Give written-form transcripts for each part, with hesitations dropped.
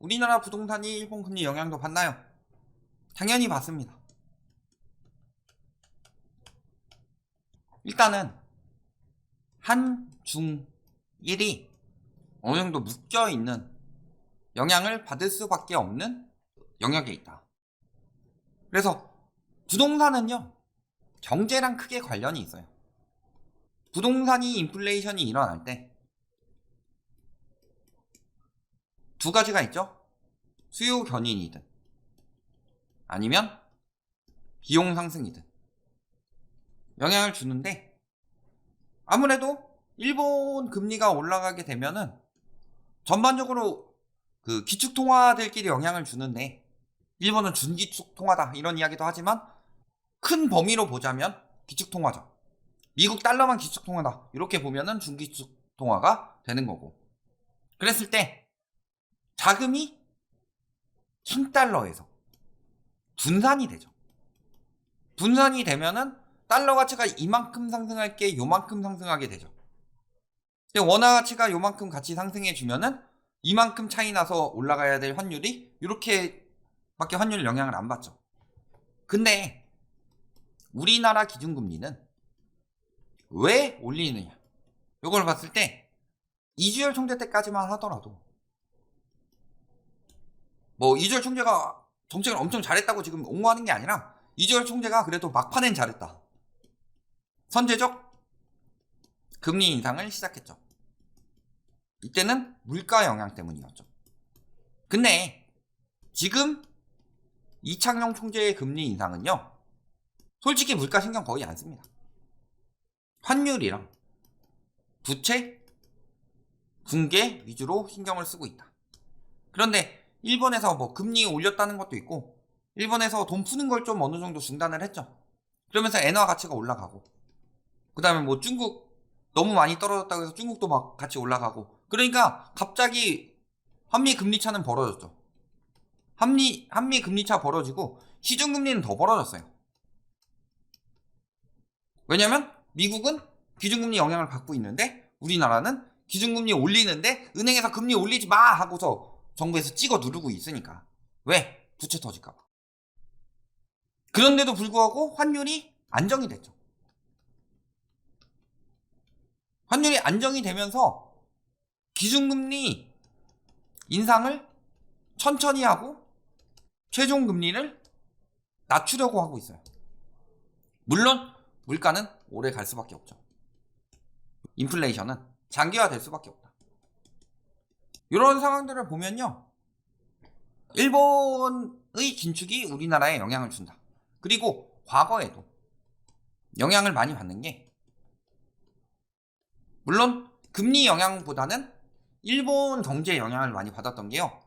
우리나라 부동산이 일본 금리 영향도 받나요? 당연히 받습니다. 일단은 한, 중, 일이 어느 정도 묶여있는 영향을 받을 수밖에 없는 영역에 있다. 그래서 부동산은요, 경제랑 크게 관련이 있어요. 부동산이 인플레이션이 일어날 때 두 가지가 있죠. 수요 견인이든 아니면 비용 상승이든 영향을 주는데, 아무래도 일본 금리가 올라가게 되면은 전반적으로 그 기축통화들끼리 영향을 주는데, 일본은 준기축통화다 이런 이야기도 하지만 큰 범위로 보자면 기축통화죠. 미국 달러만 기축통화다 이렇게 보면은 준기축통화가 되는 거고, 그랬을 때 자금이 킹달러에서 분산이 되죠. 분산이 되면은 달러 가치가 이만큼 상승할 게 요만큼 상승하게 되죠. 원화 가치가 요만큼 같이 상승해 주면은 이만큼 차이 나서 올라가야 될 환율이 이렇게밖에 환율 영향을 안 받죠. 근데 우리나라 기준금리는 왜 올리느냐, 이걸 봤을 때 이주열 총재 때까지만 하더라도, 뭐 이주열 총재가 정책을 엄청 잘했다고 지금 옹호하는 게 아니라, 이주열 총재가 그래도 막판엔 잘했다. 선제적 금리 인상을 시작했죠. 이때는 물가 영향 때문이었죠. 근데 지금 이창용 총재의 금리 인상은요, 솔직히 물가 신경 거의 안 씁니다. 환율이랑 부채, 붕괴 위주로 신경을 쓰고 있다. 그런데 일본에서 뭐 금리 올렸다는 것도 있고, 일본에서 돈 푸는 걸 좀 어느 정도 중단을 했죠. 그러면서 엔화 가치가 올라가고, 그 다음에 뭐 중국 너무 많이 떨어졌다고 해서 중국도 막 같이 올라가고, 그러니까 갑자기 한미 금리 차는 벌어졌죠. 한미 금리 차 벌어지고 시중 금리는 더 벌어졌어요. 왜냐면 미국은 기준금리 영향을 받고 있는데, 우리나라는 기준금리 올리는데 은행에서 금리 올리지 마 하고서 정부에서 찍어 누르고 있으니까. 왜? 부채 터질까봐. 그런데도 불구하고 환율이 안정이 됐죠. 환율이 안정이 되면서 기준금리 인상을 천천히 하고 최종 금리를 낮추려고 하고 있어요. 물론 물가는 오래 갈 수밖에 없죠. 인플레이션은 장기화될 수밖에 없다. 이런 상황들을 보면요, 일본의 긴축이 우리나라에 영향을 준다. 그리고 과거에도 영향을 많이 받는 게, 물론 금리 영향보다는 일본 경제에 영향을 많이 받았던 게요,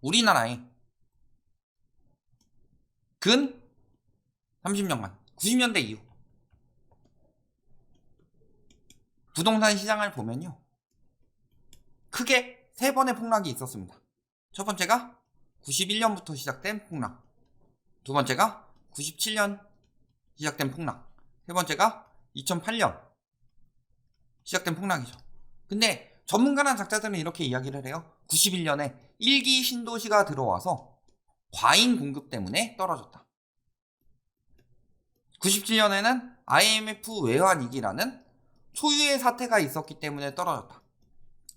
우리나라에 근 30년간 90년대 이후 부동산 시장을 보면요, 크게 3번의 폭락이 있었습니다. 첫 번째가 91년부터 시작된 폭락, 두 번째가 97년 시작된 폭락, 세 번째가 2008년 시작된 폭락이죠. 근데 전문가나 작자들은 이렇게 이야기를 해요. 91년에 1기 신도시가 들어와서 과잉 공급 때문에 떨어졌다. 97년에는 IMF 외환 위기라는 초유의 사태가 있었기 때문에 떨어졌다.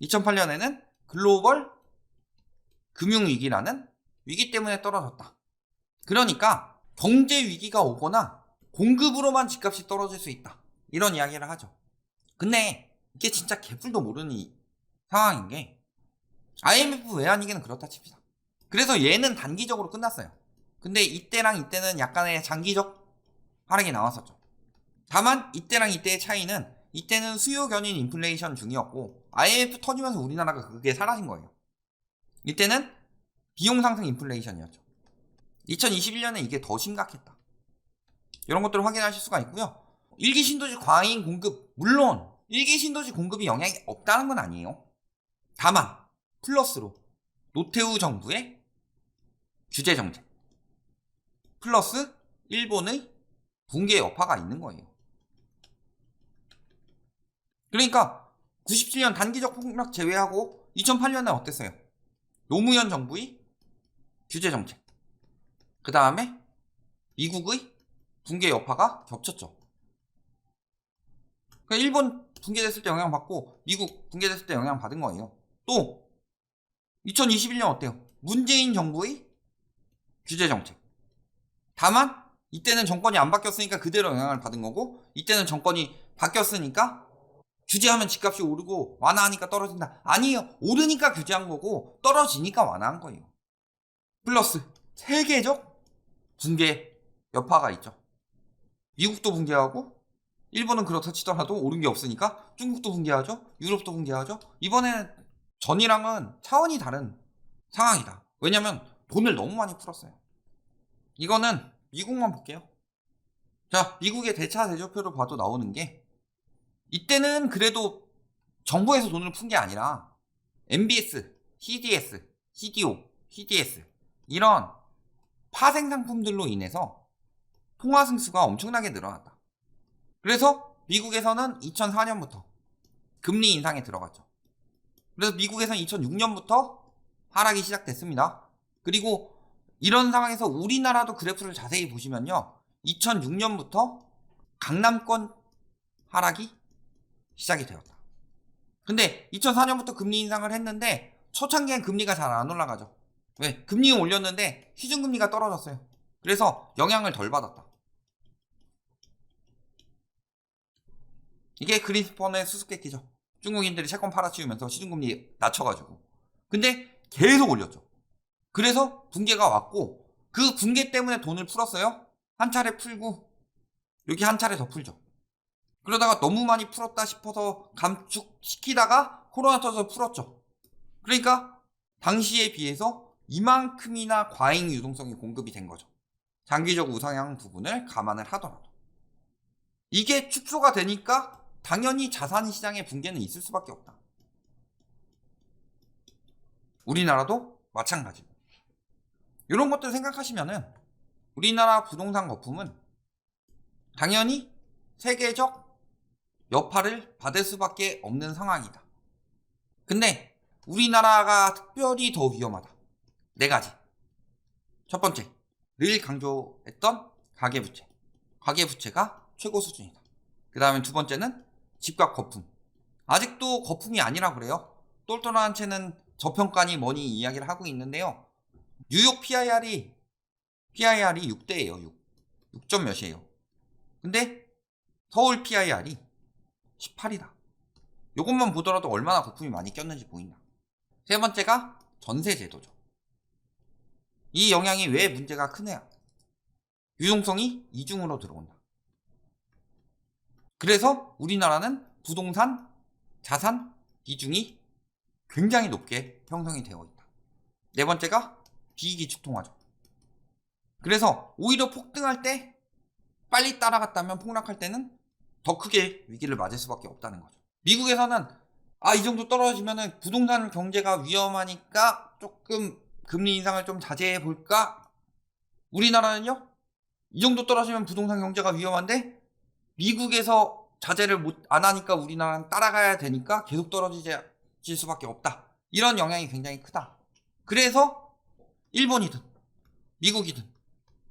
2008년에는 글로벌 금융위기라는 위기 때문에 떨어졌다. 그러니까 경제 위기가 오거나 공급으로만 집값이 떨어질 수 있다, 이런 이야기를 하죠. 근데 이게 진짜 개뿔도 모르는 상황인 게, IMF 외환위기는 그렇다 칩시다. 그래서 얘는 단기적으로 끝났어요. 근데 이때랑 이때는 약간의 장기적 하락이 나왔었죠. 다만 이때랑 이때의 차이는, 이때는 수요 견인 인플레이션 중이었고 IMF 터지면서 우리나라가 그게 사라진 거예요. 이때는 비용 상승 인플레이션이었죠. 2021년에 이게 더 심각했다. 이런 것들을 확인하실 수가 있고요. 일기 신도시 과잉 공급, 물론 일기 신도시 공급이 영향이 없다는 건 아니에요. 다만 플러스로 노태우 정부의 규제 정책 플러스 일본의 붕괴 여파가 있는 거예요. 그러니까 97년 단기적 폭락 제외하고 2008년에 어땠어요? 노무현 정부의 규제 정책, 그 다음에 미국의 붕괴 여파가 겹쳤죠. 그러니까 일본 붕괴됐을 때 영향받고 미국 붕괴됐을 때 영향받은 거예요. 또 2021년 어때요? 문재인 정부의 규제 정책. 다만 이때는 정권이 안 바뀌었으니까 그대로 영향을 받은 거고, 이때는 정권이 바뀌었으니까 규제하면 집값이 오르고 완화하니까 떨어진다. 아니에요. 오르니까 규제한 거고 떨어지니까 완화한 거예요. 플러스 세계적 붕괴 여파가 있죠. 미국도 붕괴하고, 일본은 그렇다 치더라도 오른 게 없으니까 중국도 붕괴하죠. 유럽도 붕괴하죠. 이번에는 전이랑은 차원이 다른 상황이다. 왜냐면 돈을 너무 많이 풀었어요. 이거는 미국만 볼게요. 자, 미국의 대차 대조표를 봐도 나오는 게, 이때는 그래도 정부에서 돈을 푼 게 아니라 MBS, CDS, CDO, CDS 이런 파생 상품들로 인해서 통화 승수가 엄청나게 늘어났다. 그래서 미국에서는 2004년부터 금리 인상에 들어갔죠. 그래서 미국에서는 2006년부터 하락이 시작됐습니다. 그리고 이런 상황에서 우리나라도 그래프를 자세히 보시면요, 2006년부터 강남권 하락이 시작이 되었다. 근데 2004년부터 금리 인상을 했는데 초창기엔 금리가 잘 안 올라가죠. 왜? 금리 올렸는데 시중금리가 떨어졌어요. 그래서 영향을 덜 받았다. 이게 그린스펀의 수수께끼죠. 중국인들이 채권 팔아치우면서 시중금리 낮춰가지고. 근데 계속 올렸죠. 그래서 붕괴가 왔고, 그 붕괴 때문에 돈을 풀었어요. 한 차례 풀고 여기 한 차례 더 풀죠. 그러다가 너무 많이 풀었다 싶어서 감축시키다가 코로나 터져서 풀었죠. 그러니까 당시에 비해서 이만큼이나 과잉 유동성이 공급이 된 거죠. 장기적 우상향 부분을 감안을 하더라도. 이게 축소가 되니까 당연히 자산시장의 붕괴는 있을 수밖에 없다. 우리나라도 마찬가지고. 이런 것들 생각하시면은 우리나라 부동산 거품은 당연히 세계적 여파를 받을 수밖에 없는 상황이다. 근데 우리나라가 특별히 더 위험하다. 4가지. 첫 번째, 늘 강조했던 가계부채. 가계부채가 최고 수준이다. 그 다음에 두 번째는 집값 거품. 아직도 거품이 아니라 그래요. 똘똘한 채는 저평가니 뭐니 이야기를 하고 있는데요. 뉴욕 PIR이 6대예요. 6점 몇이에요. 근데 서울 PIR이 18이다. 이것만 보더라도 얼마나 거품이 많이 꼈는지 보인다. 세 번째가 전세 제도죠. 이 영향이 왜 문제가 크냐? 유동성이 이중으로 들어온다. 그래서 우리나라는 부동산, 자산 비중이 굉장히 높게 형성이 되어 있다. 네 번째가 비기축 통화죠. 그래서 오히려 폭등할 때 빨리 따라갔다면 폭락할 때는 더 크게 위기를 맞을 수밖에 없다는 거죠. 미국에서는 이 정도 떨어지면은 부동산 경제가 위험하니까 조금 금리 인상을 좀 자제해 볼까? 우리나라는요, 이 정도 떨어지면 부동산 경제가 위험한데 미국에서 자제를 안 하니까 우리나라는 따라가야 되니까 계속 떨어질 수밖에 없다. 이런 영향이 굉장히 크다. 그래서 일본이든 미국이든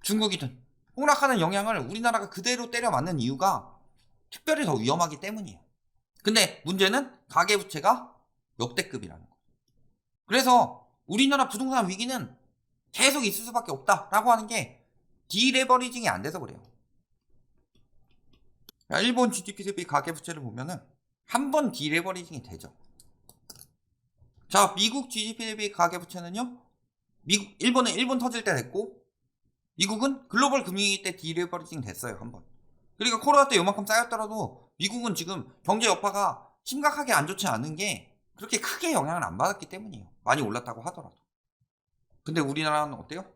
중국이든 폭락하는 영향을 우리나라가 그대로 때려 맞는 이유가 특별히 더 위험하기 때문이에요. 근데 문제는 가계부채가 역대급이라는 거. 그래서 우리나라 부동산 위기는 계속 있을 수밖에 없다라고 하는 게 디레버리징이 안 돼서 그래요. 일본 GDP 대비 가계부채를 보면은 한 번 디레버리징이 되죠. 자, 미국 GDP 대비 가계부채는요, 일본은 일본 터질 때 됐고, 미국은 글로벌 금융위기 때 디레버리징 됐어요, 한 번. 그러니까 코로나 때 요만큼 쌓였더라도 미국은 지금 경제 여파가 심각하게 안 좋지 않은 게 그렇게 크게 영향을 안 받았기 때문이에요. 많이 올랐다고 하더라도. 근데 우리나라는 어때요?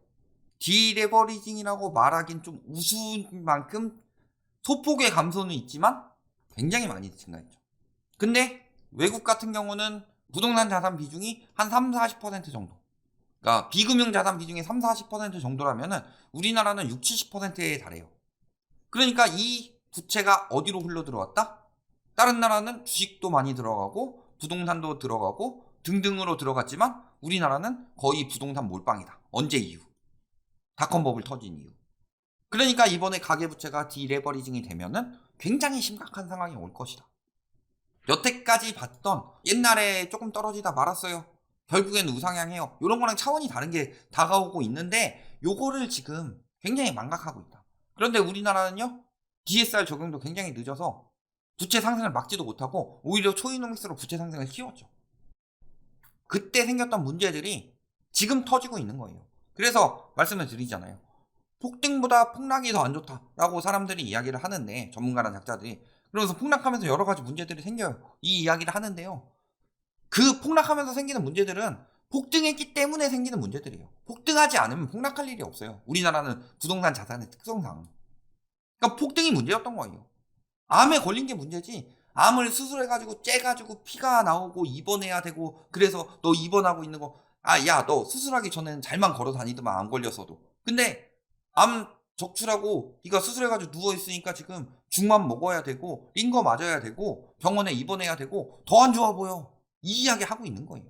디레버리징이라고 말하긴 좀 우스운 만큼 소폭의 감소는 있지만 굉장히 많이 증가했죠. 근데 외국 같은 경우는 부동산 자산 비중이 한 30-40% 정도. 그러니까 비금융 자산 비중이 30-40% 정도라면은 우리나라는 60-70%에 달해요. 그러니까 이 부채가 어디로 흘러 들어왔다? 다른 나라는 주식도 많이 들어가고 부동산도 들어가고 등등으로 들어갔지만 우리나라는 거의 부동산 몰빵이다. 언제 이후? 닷컴 버블 터진 이후. 그러니까 이번에 가계부채가 디레버리징이 되면은 굉장히 심각한 상황이 올 것이다. 여태까지 봤던 옛날에 조금 떨어지다 말았어요. 결국엔 우상향해요. 이런 거랑 차원이 다른 게 다가오고 있는데 요거를 지금 굉장히 망각하고 있다. 그런데 우리나라는요. DSR 적용도 굉장히 늦어서 부채 상승을 막지도 못하고 오히려 초이노믹스로 부채 상승을 키웠죠. 그때 생겼던 문제들이 지금 터지고 있는 거예요. 그래서 말씀을 드리잖아요. 폭등보다 폭락이 더 안 좋다라고 사람들이 이야기를 하는데, 전문가나 작자들이. 그러면서 폭락하면서 여러 가지 문제들이 생겨요. 이 이야기를 하는데요. 그 폭락하면서 생기는 문제들은 폭등했기 때문에 생기는 문제들이에요. 폭등하지 않으면 폭락할 일이 없어요. 우리나라는 부동산 자산의 특성상. 그러니까 폭등이 문제였던 거예요. 암에 걸린 게 문제지. 암을 수술해가지고 째가지고 피가 나오고 입원해야 되고, 그래서 너 입원하고 있는 거, 야, 너 수술하기 전에는 잘만 걸어 다니더만 안 걸렸어도. 근데 암 적출하고 네가 수술해가지고 누워있으니까 지금 죽만 먹어야 되고 링거 맞아야 되고 병원에 입원해야 되고 더 안 좋아 보여. 이 이야기 하고 있는 거예요.